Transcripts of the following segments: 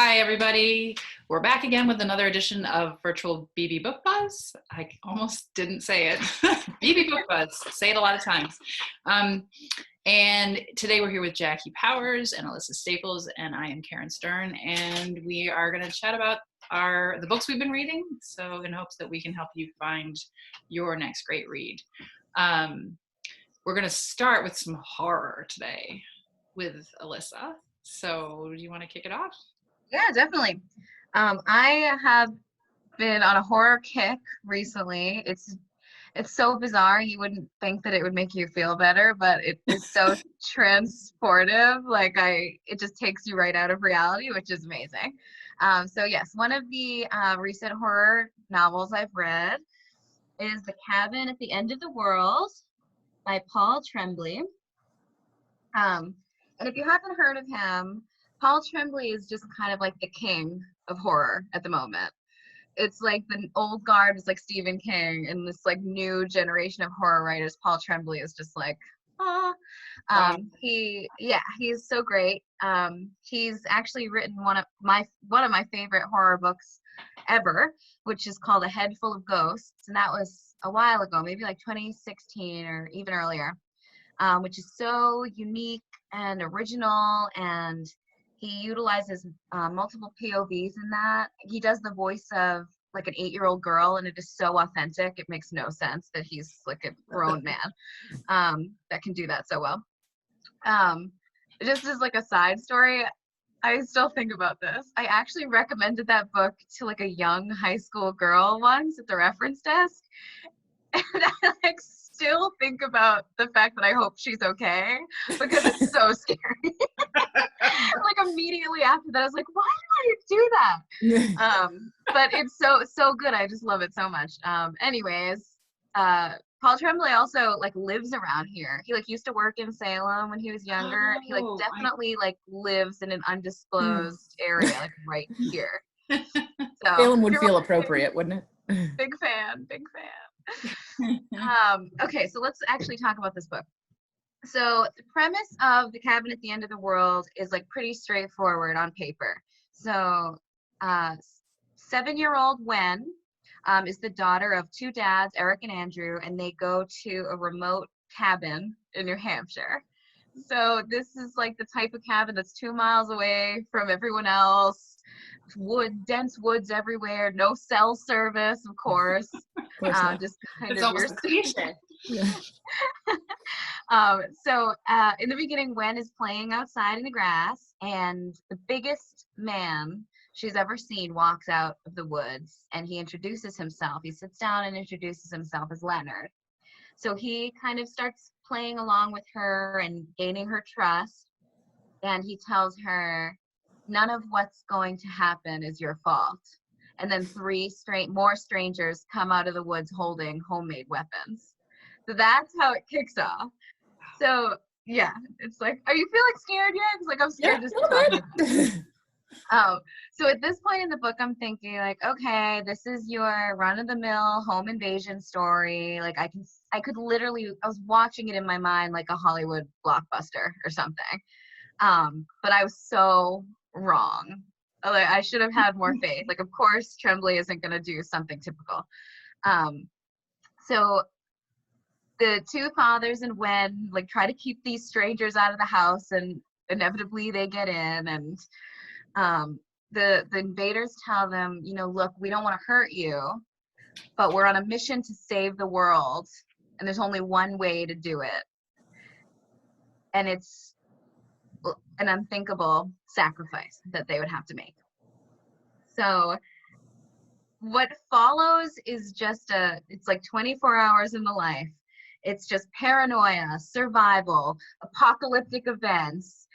Hi, everybody. We're back again with another edition of Virtual BB Book Buzz. I almost didn't say it. BB Book Buzz. Say it a lot of times. And today we're here with Jackie Powers and Alyssa Staples, and I am Karen Stern, and we are going to chat about the books we've been reading, so in hopes that we can help you find your next great read. We're going to start with some horror today with Alyssa. So do you want to kick it off? Yeah, definitely. I have been on a horror kick recently. It's so bizarre. You wouldn't think that it would make you feel better, but it is so transportive. It just takes you right out of reality, which is amazing. So yes, one of the recent horror novels I've read is The Cabin at the End of the World by Paul Tremblay. And if you haven't heard of him, Paul Tremblay is just kind of like the king of horror at the moment. It's like the old guard is like Stephen King, and this like new generation of horror writers, Paul Tremblay is just like, he's so great. He's actually written one of my favorite horror books ever, which is called A Head Full of Ghosts, and that was a while ago, maybe like 2016 or even earlier, which is so unique and original, and he utilizes multiple POVs in that. He does the voice of like an 8-year-old girl, and it is so authentic. It makes no sense that he's like a grown man that can do that so well. Just as like a side story, I still think about this. I actually recommended that book to like a young high school girl once at the reference desk, and I like still think about the fact that I hope she's okay because it's so scary. Like immediately after that, I was like, why did I do that? But it's so good. I just love it so much. Paul Tremblay also like lives around here. He like used to work in Salem when he was younger. He like definitely like lives in an undisclosed area, like right here. So Salem would feel appropriate, wouldn't it? Big fan. Okay, so let's actually talk about this book. So the premise of The Cabin at the End of the World is like pretty straightforward on paper. So 7-year-old Wen is the daughter of 2 dads, Eric and Andrew, and they go to a remote cabin in New Hampshire. So this is like the type of cabin that's 2 miles away from everyone else. Dense woods everywhere, no cell service, of course. Just kind it's of almost a cliche. Yeah. In the beginning, Wen is playing outside in the grass, and the biggest man she's ever seen walks out of the woods, and he introduces himself. He sits down and introduces himself as Leonard. So he kind of starts playing along with her and gaining her trust, and he tells her, none of what's going to happen is your fault. And then 3 more strangers come out of the woods holding homemade weapons. So that's how it kicks off. So yeah, it's like, are you feeling scared yet? It's like, I'm scared just talking about it. So at this point in the book, I'm thinking like, okay, this is your run-of-the-mill home invasion story. Like I was watching it in my mind like a Hollywood blockbuster or something. But I was so wrong. Like, I should have had more faith. Like, of course, Tremblay isn't going to do something typical. So the 2 fathers and Wen like try to keep these strangers out of the house, and inevitably they get in, and the invaders tell them, look, we don't want to hurt you, but we're on a mission to save the world, and there's only one way to do it, and it's an unthinkable sacrifice that they would have to make. So what follows is just it's like 24 hours in the life. It's just paranoia, survival, apocalyptic events,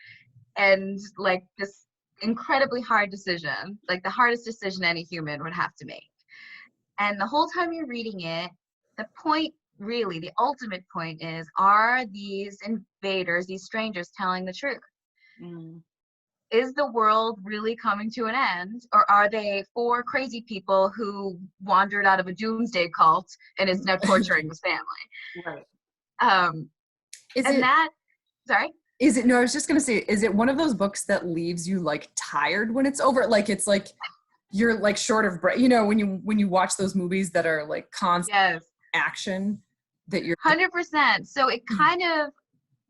and like this incredibly hard decision, like the hardest decision any human would have to make. And the whole time you're reading it, the point, really, the ultimate point is, are these invaders, these strangers, telling the truth? Is the world really coming to an end, or are they 4 crazy people who wandered out of a doomsday cult and is now torturing his family? Right. Sorry? Is it, no, I was just gonna say, is it one of those books that leaves you like tired when it's over? Like it's like you're like short of breath, you know, when you watch those movies that are like constant Yes, action that you're 100%. So it kind of,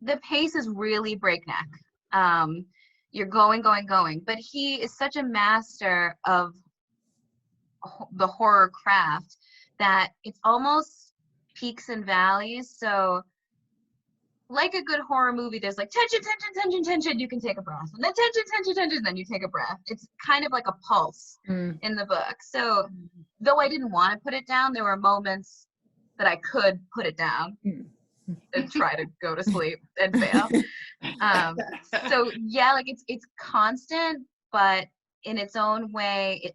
the pace is really breakneck. You're going, but he is such a master of the horror craft that it's almost peaks and valleys. So like a good horror movie, there's like tension, you can take a breath, and then tension, then you take a breath. It's kind of like a pulse in the book. So though I didn't want to put it down, there were moments that I could put it down and try to go to sleep and fail. So yeah, like it's constant, but in its own way,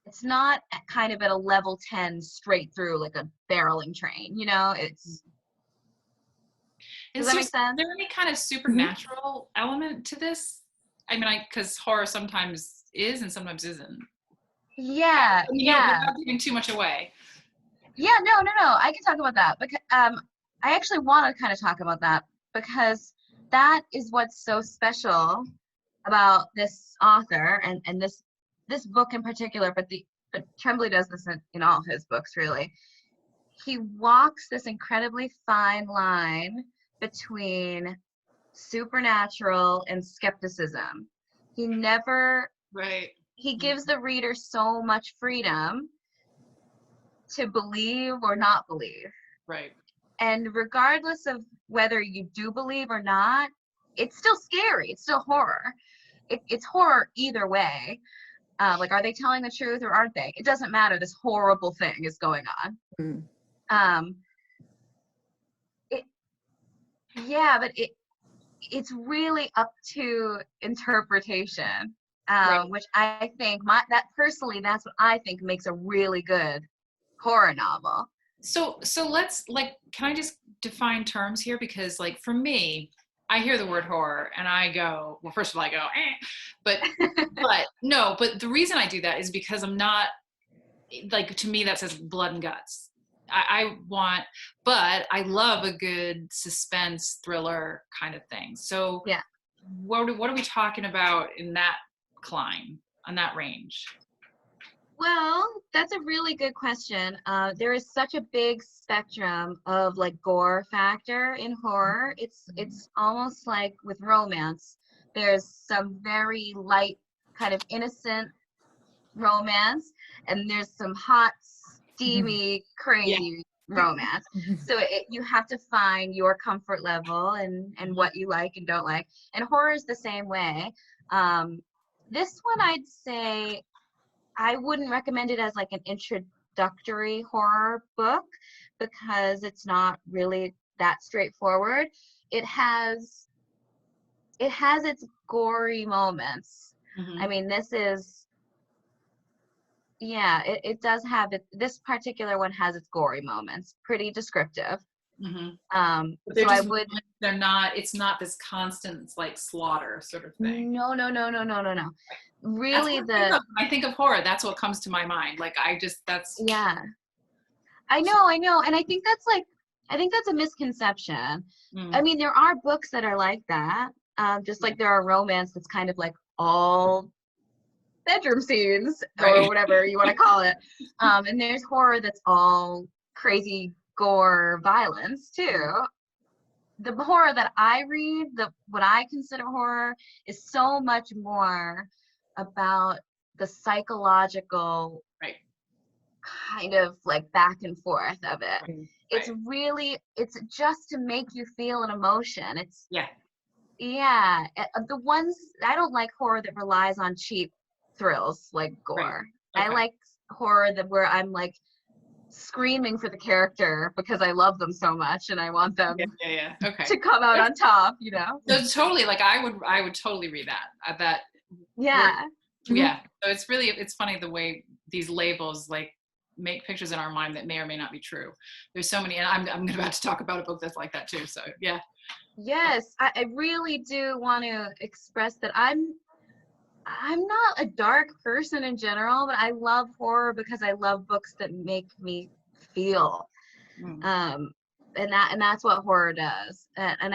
it's not kind of at a level 10 straight through like a barreling train, you know. It's Does that make sense? Is there any kind of supernatural element to this? I mean, because horror sometimes is and sometimes isn't. Yeah, Without giving too much away. Yeah, no. I can talk about that. Because I actually want to kind of talk about that because that is what's so special about this author and this book in particular. But Tremblay does this in all his books, really. He walks this incredibly fine line between supernatural and skepticism. He never he gives the reader so much freedom to believe or not believe. Right. And regardless of whether you do believe or not, it's still scary. It's still horror. It's horror either way. Like, are they telling the truth or aren't they? It doesn't matter. This horrible thing is going on. But it's really up to interpretation, which I think that's what I think makes a really good horror novel. So let's can I just define terms here? Because like for me, I hear the word horror and I go, well, first of all, I go, but the reason I do that is because I'm not like, to me that says blood and guts. But I love a good suspense thriller kind of thing. So yeah, what are we talking about in that climb, on that range? Well, that's a really good question. There is such a big spectrum of like gore factor in horror. It's almost like with romance. There's some very light, kind of innocent romance, and there's some hot, steamy, crazy romance. So you have to find your comfort level and what you like and don't like. And horror is the same way. This one, I'd say, I wouldn't recommend it as like an introductory horror book because it's not really that straightforward. It has its gory moments. I mean, it does have it. This particular one has its gory moments, pretty descriptive. But it's not this constant like slaughter sort of thing. No. Really, when I think of horror, that's what comes to my mind. Like I know, and I think that's a misconception. I mean, there are books that are like that, just like there are romance that's kind of like all bedroom scenes or whatever you want to call it, and there's horror that's all crazy gore violence too. The horror that I read, what I consider horror, is so much more about the psychological kind of like back and forth of it. It's just to make you feel an emotion. The ones I don't like horror that relies on cheap thrills like gore. I like horror where I'm like screaming for the character because I love them so much and I want them to come out on top, you know. So totally, like I would totally read that. So it's funny the way these labels like make pictures in our mind that may or may not be true. There's so many, and I'm about to talk about a book that's like that too. So yeah. Yes, I really do want to express that I'm not a dark person in general, but I love horror because I love books that make me feel. And that's what horror does. And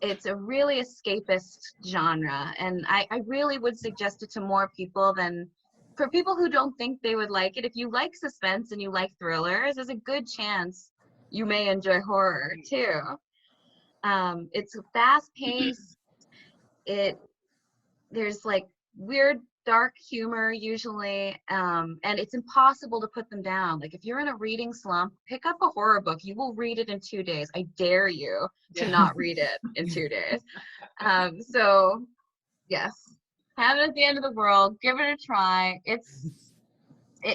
it's a really escapist genre, and I really would suggest it to more people than for people who don't think they would like it. If you like suspense and you like thrillers, there's a good chance you may enjoy horror too. It's fast paced. There's like weird dark humor usually, and it's impossible to put them down. Like if you're in a reading slump, pick up a horror book. You will read it in 2 days. I dare you to not read it in 2 days. So yes, have it at the end of the world. Give it a try.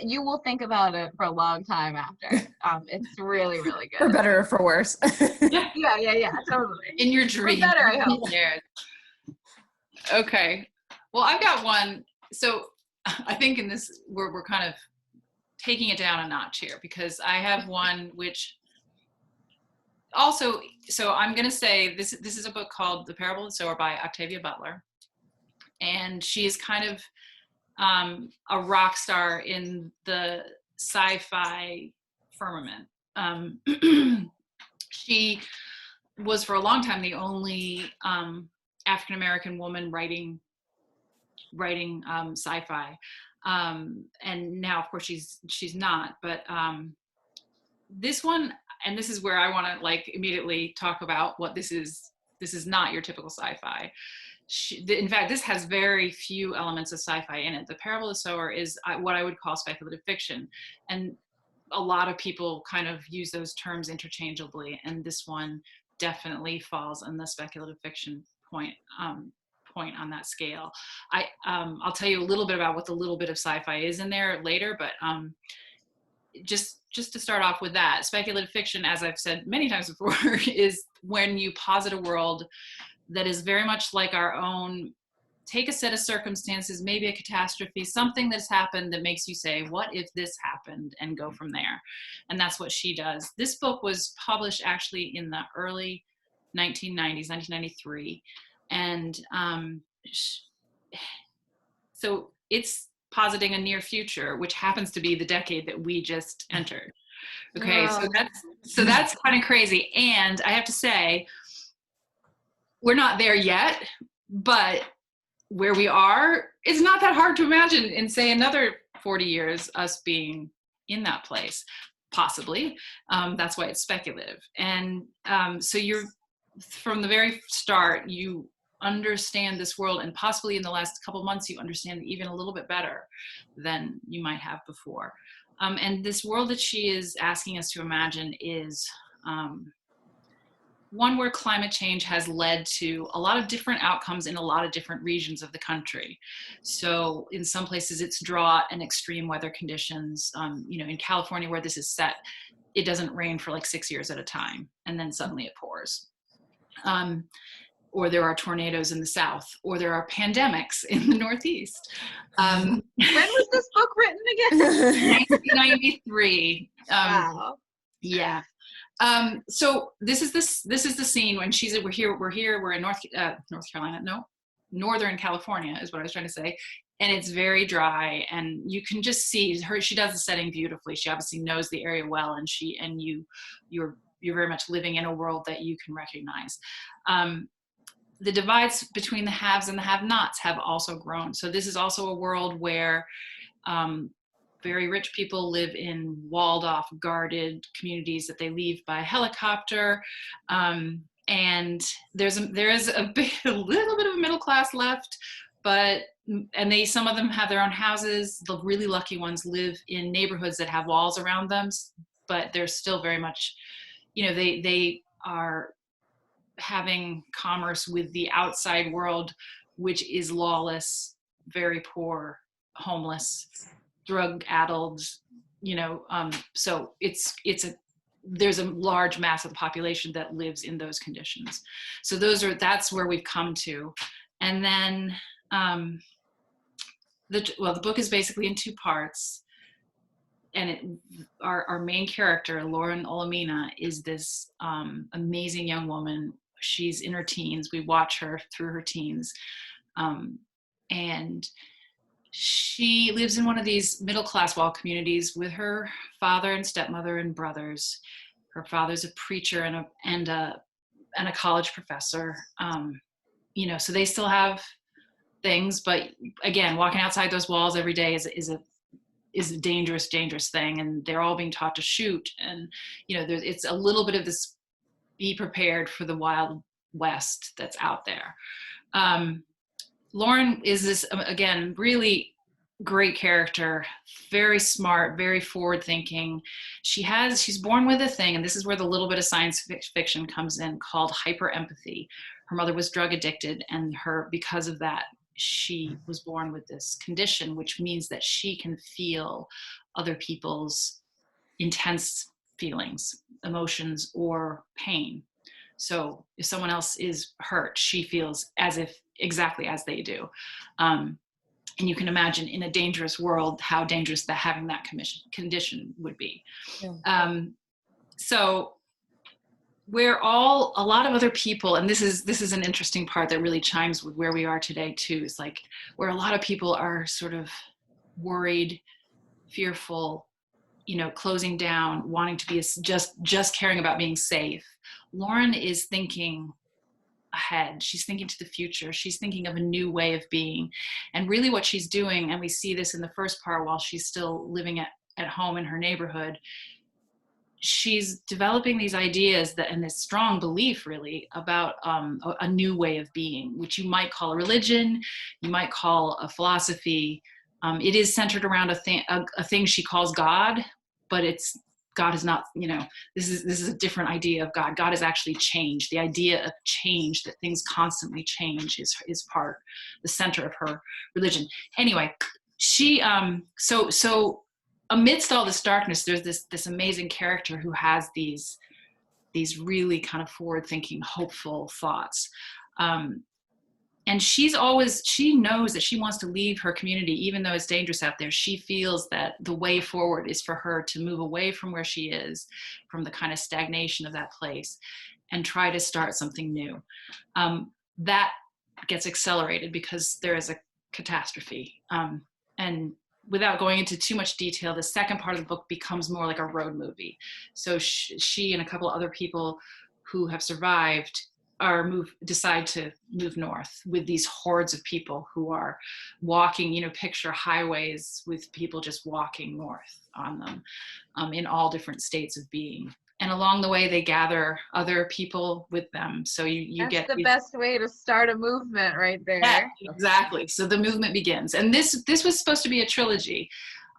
You will think about it for a long time after. It's really, really good. For better or for worse. Yeah, totally. In your dream. For better, I hope. Okay. Well, I've got one. So I think in this, we're kind of taking it down a notch here, because I have one which also, so I'm going to say this is a book called The Parable of the Sower by Octavia Butler. And she is kind of a rock star in the sci-fi firmament. She was for a long time the only African-American woman writing sci-fi, and now of course she's not, but this one, and this is where I want to like immediately talk about what this is not your typical sci-fi. In fact, this has very few elements of sci-fi in it. The Parable of the Sower is what I would call speculative fiction, and a lot of people kind of use those terms interchangeably, and this one definitely falls on the speculative fiction point on that scale. I'll tell you a little bit about what the little bit of sci-fi is in there later, but just to start off with that, speculative fiction, as I've said many times before, is when you posit a world that is very much like our own. Take a set of circumstances, maybe a catastrophe, something that's happened that makes you say, what if this happened, and go from there. And that's what she does. This book was published actually in the early 1990s, 1993. And so it's positing a near future, which happens to be the decade that we just entered. Okay, Wow. so that's kind of crazy. And I have to say, we're not there yet, but where we are, it's not that hard to imagine in, say, another 40 years, us being in that place, possibly. That's why it's speculative. And so you're, from the very start, you understand this world, and possibly in the last couple months, you understand it even a little bit better than you might have before. And this world that she is asking us to imagine is one where climate change has led to a lot of different outcomes in a lot of different regions of the country. So in some places it's drought and extreme weather conditions. In California, where this is set, it doesn't rain for like 6 years at a time, and then suddenly it pours. Or there are tornadoes in the South, or there are pandemics in the Northeast. When was this book written again? 1993. Wow. Yeah. So this is the scene when we're in North Carolina. No, Northern California is what I was trying to say. And it's very dry, and you can just see her. She does the setting beautifully. She obviously knows the area well, and you're very much living in a world that you can recognize. The divides between the haves and the have-nots have also grown. So this is also a world where very rich people live in walled-off, guarded communities that they leave by helicopter, and there is a little bit of a middle class left, and some of them have their own houses. The really lucky ones live in neighborhoods that have walls around them, but they're still very much, they are having commerce with the outside world, which is lawless, very poor, homeless, drug-addled, so there's a large mass of the population that lives in those conditions. So that's where we've come to. And then the book is basically in 2 parts, and our main character, Lauren Olamina, is this amazing young woman. She's in her teens. We watch her through her teens, and she lives in one of these middle-class wall communities with her father and stepmother and brothers. Her father's a preacher and a and a college professor. You know, so they still have things, but again, walking outside those walls every day is a dangerous thing, and they're all being taught to shoot, and you know, it's a little bit of this be prepared for the wild west that's out there. Lauren is this, again, really great character, very smart, very forward thinking. She's born with a thing, and this is where the little bit of science fiction comes in, called hyper empathy. Her mother was drug addicted, and because of that, she was born with this condition, which means that she can feel other people's intense feelings, emotions, or pain. So if someone else is hurt, she feels exactly as they do. And you can imagine in a dangerous world how dangerous that having that condition would be. Yeah. So a lot of other people, and this is an interesting part that really chimes with where we are today too, is like where a lot of people are sort of worried, fearful, you know, closing down, wanting to be just caring about being safe. Lauren is thinking ahead. She's thinking to the future. She's thinking of a new way of being. And really what she's doing, and we see this in the first part while she's still living at home in her neighborhood, she's developing these ideas and this strong belief really about a new way of being, which you might call a religion, you might call a philosophy. It is centered around a thing she calls God, but God is not, you know, this is a different idea of God. God is actually change. The idea of change, that things constantly change, is the center of her religion. Anyway, she so amidst all this darkness, there's this amazing character who has these really kind of forward-thinking, hopeful thoughts. And she knows that she wants to leave her community, even though it's dangerous out there. She feels that the way forward is for her to move away from where she is, from the kind of stagnation of that place, and try to start something new. That gets accelerated because there is a catastrophe. And without going into too much detail, the second part of the book becomes more like a road movie. So she and a couple of other people who have survived decide to move north with these hordes of people who are walking, you know, picture highways with people just walking north on them, in all different states of being. And along the way, they gather other people with them. So you That's get the best way to start a movement right there. Yeah, exactly. So the movement begins. And this was supposed to be a trilogy.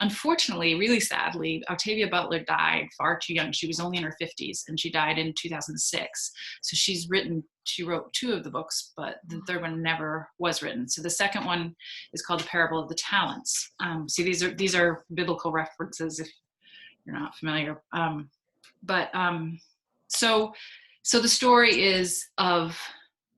Unfortunately, really sadly, Octavia Butler died far too young. She was only in her 50s, and she died in 2006. So she wrote 2 of the books, but the third one never was written. So the second one is called The Parable of the Talents. See, these are biblical references if you're not familiar. So the story is of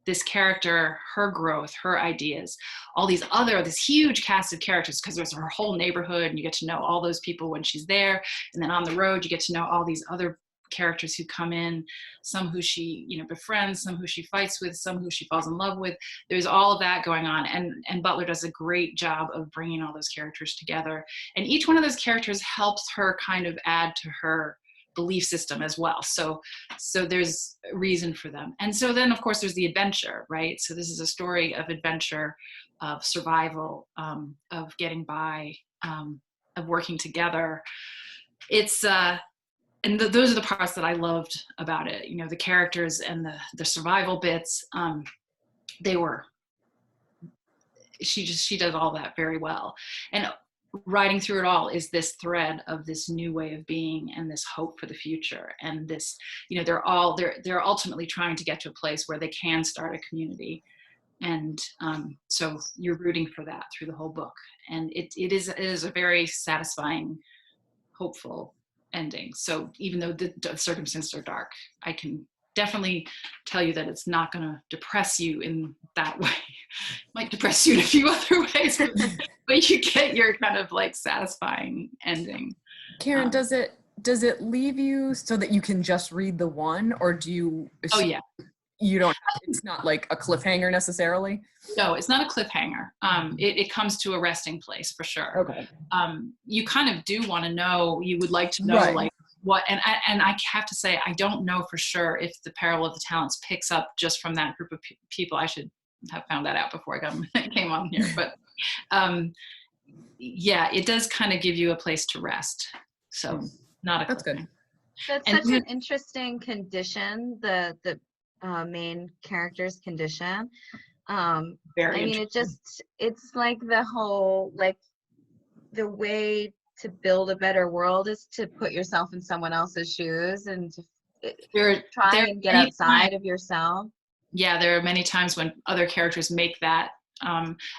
this character, her growth, her ideas, this huge cast of characters, because there's her whole neighborhood, and you get to know all those people when she's there. And then on the road, you get to know all these other characters who come in, some who she, you know, befriends, some who she fights with, some who she falls in love with. There's all of that going on. And Butler does a great job of bringing all those characters together. And each one of those characters helps her kind of add to her belief system as well. So there's a reason for them. And so then, of course, there's the adventure, right? So this is a story of adventure, of survival, of getting by, of working together. It's and those are the parts that I loved about it. You know, the characters and the survival bits. She does all that very well. And riding through it all is this thread of this new way of being and this hope for the future. And this, you know, they're ultimately trying to get to a place where they can start a community. And so you're rooting for that through the whole book. And it is a very satisfying, hopeful ending. So even though the circumstances are dark, I can definitely tell you that it's not going to depress you in that way. It might depress you in a few other ways, but you get your kind of like satisfying ending. Karen, does it leave you so that you can just read the one, or do you? Oh yeah. You don't. It's not like a cliffhanger necessarily. No, it's not a cliffhanger. It comes to a resting place for sure. Okay. You kind of do want to know. You would like to know, right. like, what, and I have to say, I don't know for sure if the Parable of the Talents picks up just from that group of people. I should have found that out before I came on here, but yeah, it does kind of give you a place to rest. So not a That's good. That's such an interesting condition, the main character's condition. Very I mean, it's like the whole, like, the way to build a better world is to put yourself in someone else's shoes and to try and get outside of yourself. Yeah, there are many times when other characters make that.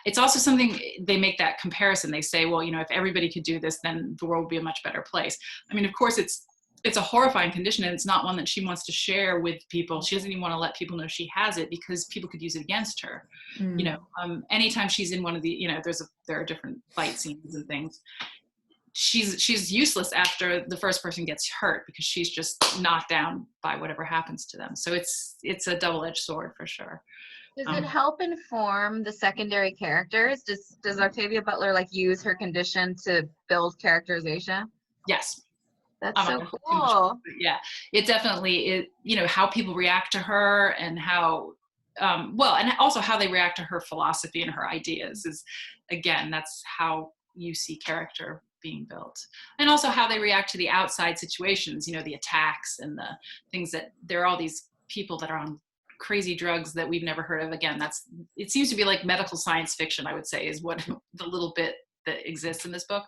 It's also something, they make that comparison. They say, well, you know, if everybody could do this, then the world would be a much better place. I mean, of course, it's a horrifying condition, and it's not one that she wants to share with people. She doesn't even want to let people know she has it, because people could use it against her. You know, anytime she's in one of the, you know, there are different fight scenes and things. She's useless after the first person gets hurt, because she's just knocked down by whatever happens to them. So it's a double-edged sword for sure. Does it help inform the secondary characters? Does Octavia Butler like use her condition to build characterization? Yes. That's so cool. Yeah, it definitely is. You know, how people react to her, and how well, and also how they react to her philosophy and her ideas is, again, that's how you see character being built. And also how they react to the outside situations, you know, the attacks and the things that there are all these people that are on crazy drugs that we've never heard of. Again, it seems to be like medical science fiction, I would say, is what the little bit that exists in this book.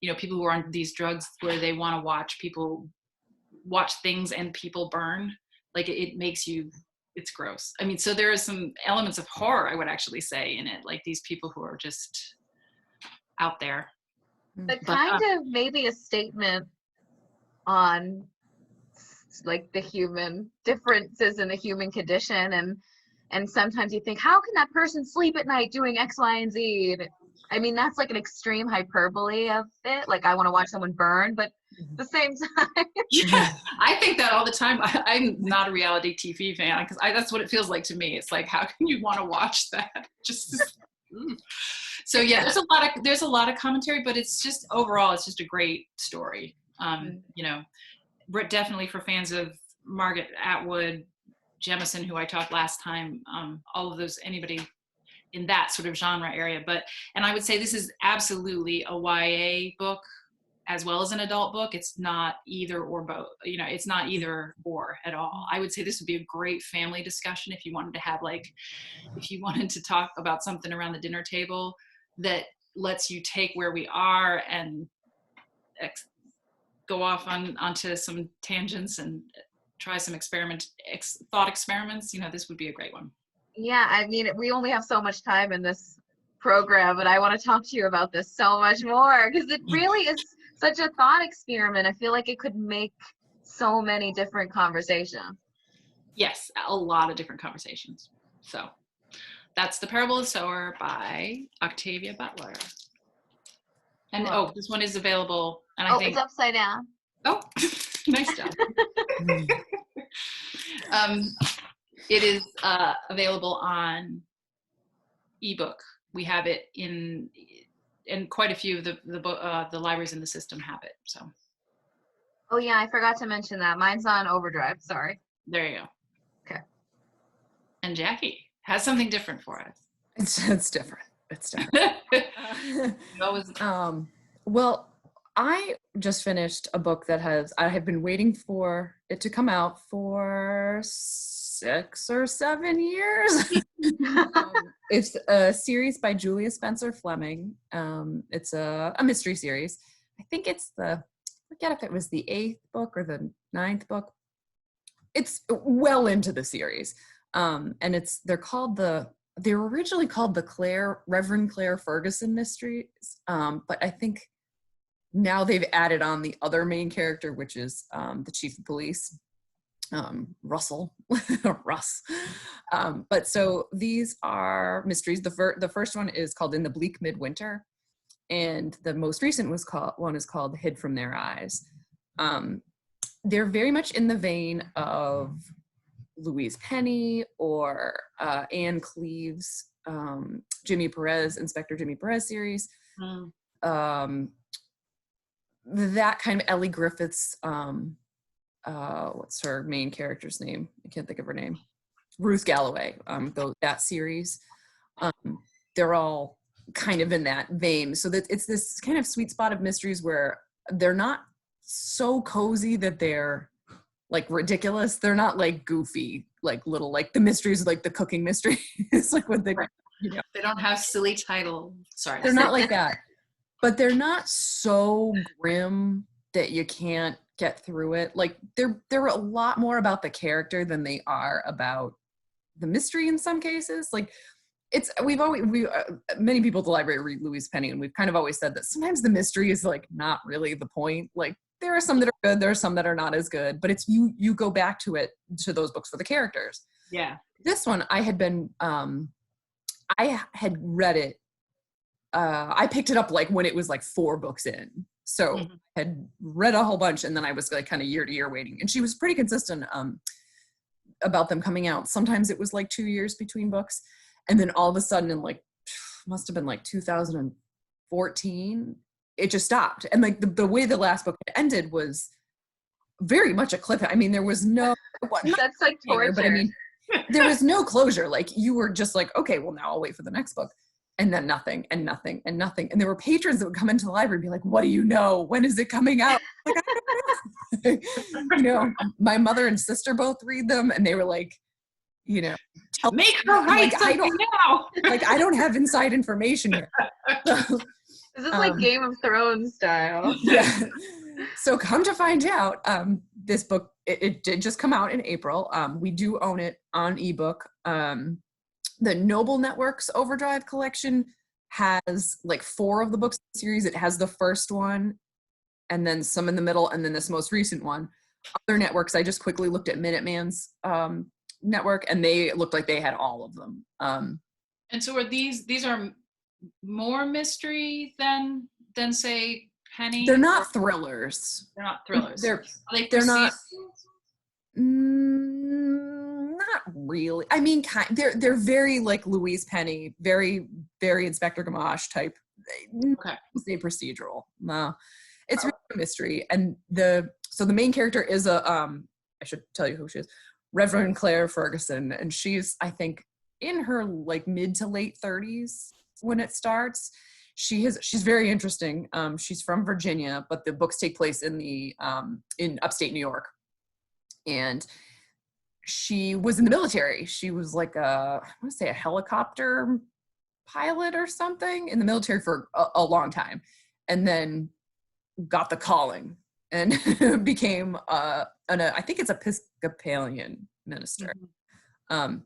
You know, people who are on these drugs where they want to watch things and people burn, like it makes you, it's gross. I mean, so there are some elements of horror, I would actually say, in it, like these people who are just out there. But kind of maybe a statement on like the human differences in the human condition, and sometimes you think, how can that person sleep at night doing X, Y, and Z? I mean, that's like an extreme hyperbole of it. Like, I want to watch someone burn, but at the same time. Yeah, I think that all the time. I'm not a reality TV fan, because that's what it feels like to me. It's like, how can you want to watch that? Just so yeah, there's a lot of commentary, but it's just overall, it's just a great story. You know, definitely for fans of Margaret Atwood, Jemison, who I talked last time, all of those, anybody in that sort of genre area. And I would say this is absolutely a YA book as well as an adult book. It's not either or both, you know, it's not either or at all. I would say this would be a great family discussion if you wanted to have, like, if you wanted to talk about something around the dinner table that lets you take where we are and go off onto some tangents and try some thought experiments. You know, this would be a great one. Yeah, I mean, we only have so much time in this program, but I want to talk to you about this so much more, because it really is such a thought experiment. I feel like it could make so many different conversations. Yes, a lot of different conversations. So that's The Parable of the Sower by Octavia Butler. And this one is available. And I think it's upside down. Oh, nice job. It is available on ebook. We have it in quite a few of the libraries in the system have it. So. Oh yeah, I forgot to mention that. Mine's on Overdrive. Sorry. There you go. Okay. And Jackie has something different for us. It's different. It's different. Well, I just finished a book that I have been waiting for it to come out for 6 or 7 years. It's a series by Julia Spencer Fleming. It's a mystery series. I think it's I forget if it was the 8th book or the 9th book. It's well into the series. And they were originally called the Reverend Claire Ferguson Mysteries. But I think now they've added on the other main character, which is the chief of police, Russ. But so these are mysteries. The first one is called In the Bleak Midwinter, and the most recent one is called Hid from Their Eyes. They're very much in the vein of Louise Penny or Anne Cleeve's Inspector Jimmy Perez series. that kind of Ellie Griffith's, what's her main character's name? I can't think of her name. Ruth Galloway, that series. They're all kind of in that vein. So that it's this kind of sweet spot of mysteries where they're not so cozy that they're like ridiculous. They're not like goofy, like little, like the mysteries, like the cooking mysteries, like what they, they don't have silly title. Sorry. They're not like that, but they're not so grim that you can't get through it. Like they're a lot more about the character than they are about the mystery in some cases. Like many people at the library read Louise Penny, and we've kind of always said that sometimes the mystery is like not really the point. Like there are some that are good, there are some that are not as good, but it's you go back to those books for the characters. Yeah. This one I had read it. I picked it up like when it was like 4 books in. So I had read a whole bunch, and then I was like kind of year to year waiting. And she was pretty consistent about them coming out. Sometimes it was like 2 years between books. And then all of a sudden in like, must have been like 2014, it just stopped. And like the way the last book ended was very much a cliffhanger. I mean, there was no, that's like torture. But I mean, there was no closure. Like you were just like, okay, well now I'll wait for the next book. And then nothing and nothing and nothing. And there were patrons that would come into the library and be like, what do you know? When is it coming out? Like, I don't know. My mother and sister both read them, and they were like, make her write something now. Like, I don't have inside information here. So, this is like Game of Thrones style. Yeah. So come to find out, this book, it did just come out in April. We do own it on ebook. The Noble Networks Overdrive collection has like 4 of the books in the series. It has the first one, and then some in the middle, and then this most recent one. Other networks, I just quickly looked at Minuteman's network, and they looked like they had all of them. And so are these are more mystery than say Penny? They're not thrillers. They're not thrillers. They're not. Not really. I mean, they're very like Louise Penny, very, very Inspector Gamache type. Okay. Say procedural. No, it's really a mystery. And the main character is I should tell you who she is, Reverend Claire Ferguson, and she's, I think, in her like mid to late 30s when it starts. She's very interesting. She's from Virginia, but the books take place in upstate New York. And she was in the military. She was like I want to say a helicopter pilot or something in the military for a long time, and then got the calling and became I think it's Episcopalian minister. Mm-hmm.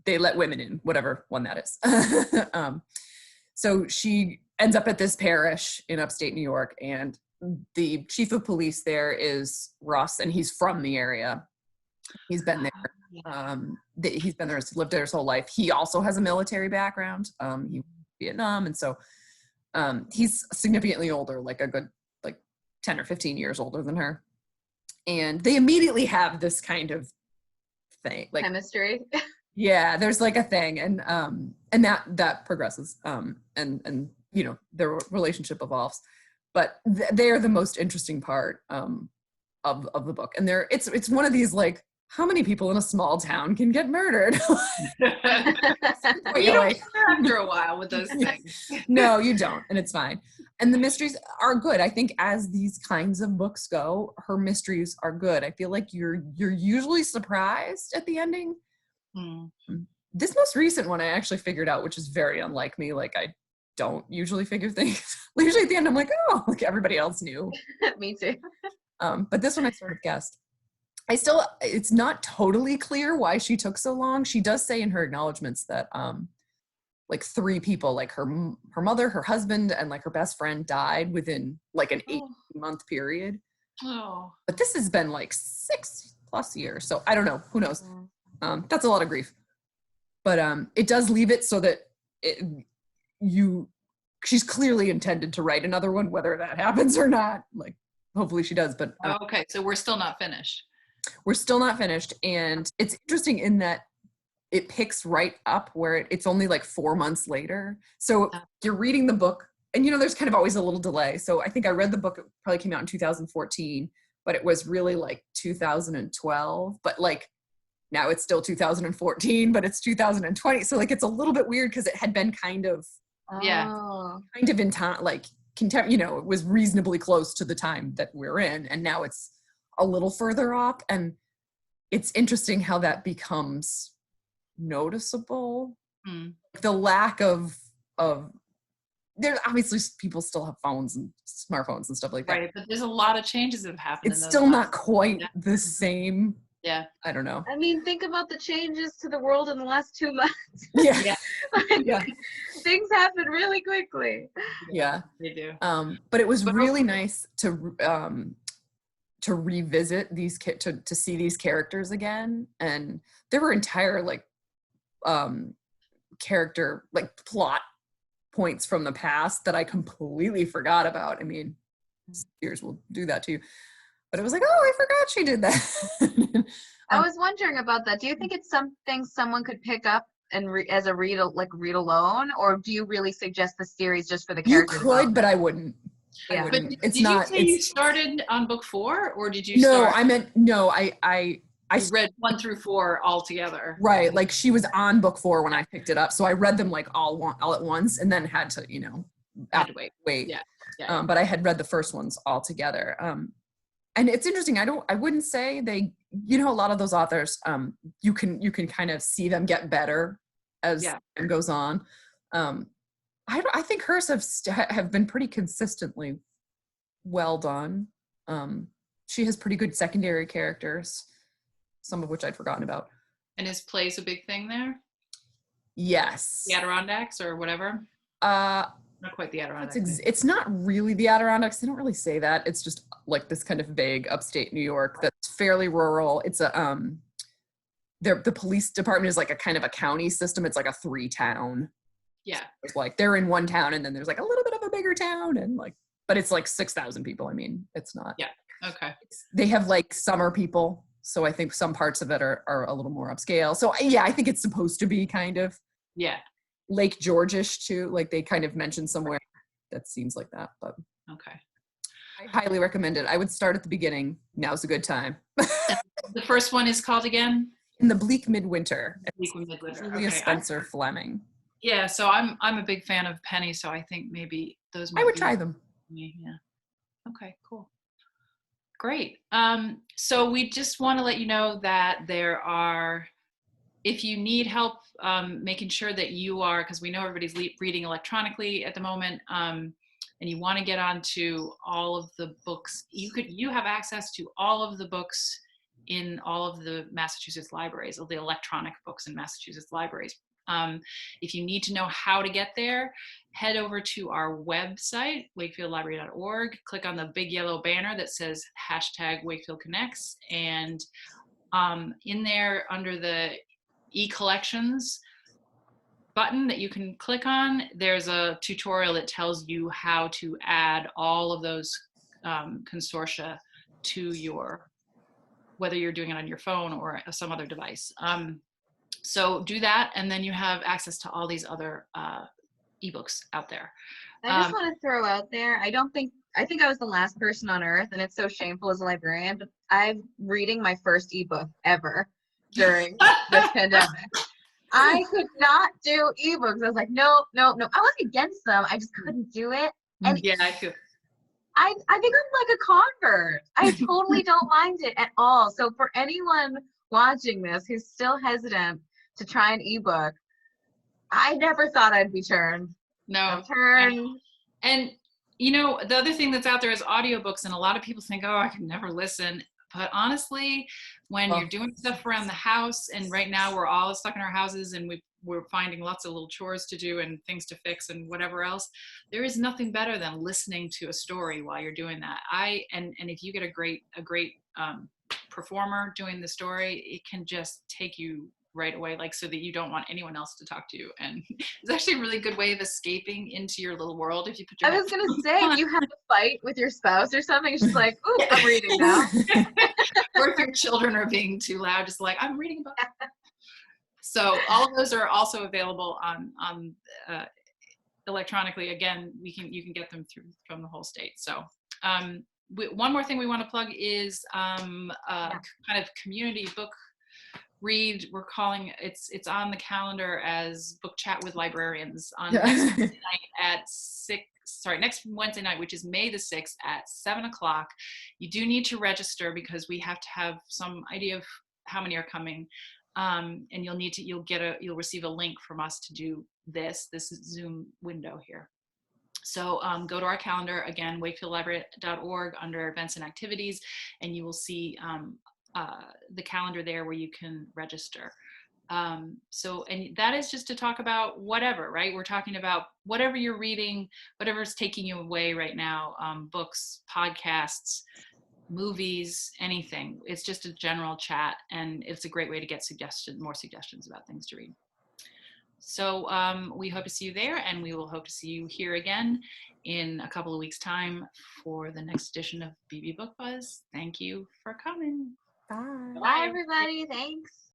They let women in, whatever one that is. So she ends up at this parish in upstate New York, and the chief of police there is Russ, and he's from the area. He's been there. He's been there, lived there his whole life. He also has a military background. He was in Vietnam, and so he's significantly older, like a good 10 or 15 years older than her. And they immediately have this kind of thing, like chemistry. Yeah, there's like a thing, and that progresses, and their relationship evolves. But they are the most interesting part of the book, and it's one of these like, how many people in a small town can get murdered? You don't care after a while with those things. No, you don't, and it's fine. And the mysteries are good. I think as these kinds of books go, her mysteries are good. I feel like you're usually surprised at the ending. This most recent one I actually figured out, which is very unlike me. Like, I don't usually figure things. Usually at the end I'm like, oh, like everybody else knew. Me too. But this one I sort of guessed. It's not totally clear why she took so long. She does say in her acknowledgments that like 3 people, like her mother, her husband, and like her best friend died within like an 8-month period. Oh. But this has been like 6+ years. So I don't know. Who knows? That's a lot of grief. But it does leave it so that she's clearly intended to write another one, whether that happens or not. Like, hopefully she does. But okay, so we're still not finished. We're still not finished, and it's interesting in that it picks right up where it's only like 4 months later. So you're reading the book and there's kind of always a little delay. So I think I read the book, it probably came out in 2014, but it was really like 2012, but like now it's still 2014, but it's 2020. So like, it's a little bit weird because it had been kind of in time, like it was reasonably close to the time that we're in. And now it's a little further off. And it's interesting how that becomes noticeable. The lack of there, obviously people still have phones and smartphones and stuff like that. Right, but there's a lot of changes that have happened. It's still not quite the same. Yeah. I don't know. I mean, think about the changes to the world in the last 2 months. Yeah. Like, things happen really quickly. Yeah. They do. But it was really nice to revisit these to see these characters again. And there were entire like character like plot points from the past that I completely forgot about. I mean, years will do that to you. But it was like, oh, I forgot she did that. I was wondering about that. Do you think it's something someone could pick up and as a read alone, or do you really suggest the series just for the characters? You could, but I wouldn't. Yeah. But it's did not. You say you started on book 4, or did you? No, I meant no. I read 1 through 4 all together. Right, like she was on book 4 when I picked it up, so I read them like all at once, and then had to had to wait. Yeah. But I had read the first ones all together. And it's interesting. I wouldn't say they. A lot of those authors. You can kind of see them get better as time goes on. I think hers have been pretty consistently well done. She has pretty good secondary characters, some of which I'd forgotten about. And his play's a big thing there? Yes. The Adirondacks or whatever? Not quite the Adirondacks. It's not really the Adirondacks. They don't really say that. It's just like this kind of vague upstate New York that's fairly rural. It's the police department is like a kind of a county system. It's like a 3-town. Yeah. It's like they're in one town and then there's like a little bit of a bigger town and like, but it's like 6,000 people. I mean, it's not. Yeah. Okay. They have like summer people. So I think some parts of it are a little more upscale. So yeah, I think it's supposed to be kind of Lake George-ish too. Like they kind of mentioned somewhere that seems like that, but okay. I highly recommend it. I would start at the beginning. Now's a good time. The first one is called again? In the Bleak Midwinter. Bleak Midwinter. Julia Spencer Fleming. Yeah, so I'm a big fan of Penny, so I think maybe those might I would try them. Yeah. Okay, cool. Great. So we just want to let you know that there are, if you need help making sure that you are, because we know everybody's reading electronically at the moment, and you want to get onto all of the books, you have access to all of the books in all of the Massachusetts libraries, all the electronic books in Massachusetts libraries. If you need to know how to get there, head over to our website, wakefieldlibrary.org, click on the big yellow banner that says #WakefieldConnects, and in there under the e-collections button that you can click on, there's a tutorial that tells you how to add all of those consortia to your, whether you're doing it on your phone or some other device. So do that, and then you have access to all these other ebooks out there. I just want to throw out there, I think I was the last person on earth, and it's so shameful as a librarian, but I'm reading my first ebook ever during this pandemic. I could not do ebooks. I was like, no. I wasn't against them. I just couldn't do it. And yeah, I feel. I think I'm like a convert. I totally don't mind it at all. So for anyone watching this who's still hesitant to try an ebook, I never thought I'd be turned. No. And the other thing that's out there is audiobooks, and a lot of people think, oh, I can never listen. But honestly, when you're doing stuff around the house, and right now we're all stuck in our houses and we're finding lots of little chores to do and things to fix and whatever else, there is nothing better than listening to a story while you're doing that. And if you get a great performer doing the story, it can just take you right away, like, so that you don't want anyone else to talk to you. And it's actually a really good way of escaping into your little world. If you put your I was gonna say, if you have a fight with your spouse or something, it's just like, ooh, I'm reading now. Or if your children are being too loud, just like, I'm reading about. So all of those are also available on electronically, again, you can get them through from the whole state. So one more thing we want to plug is kind of community book read. We're calling it's on the calendar as Book Chat with Librarians on next Wednesday night at next Wednesday night, which is May the 6th at 7:00. You do need to register because we have to have some idea of how many are coming. And you'll receive a link from us to do this Zoom window here. So go to our calendar, again, wakefieldlibrary.org under events and activities, and you will see the calendar there where you can register. And that is just to talk about whatever, right? We're talking about whatever you're reading, whatever's taking you away right now, books, podcasts, movies, anything. It's just a general chat, and it's a great way to get more suggestions about things to read. So we hope to see you there, and we will hope to see you here again in a couple of weeks' time for the next edition of BB Book Buzz. Thank you for coming. Bye. Bye, everybody. Thanks.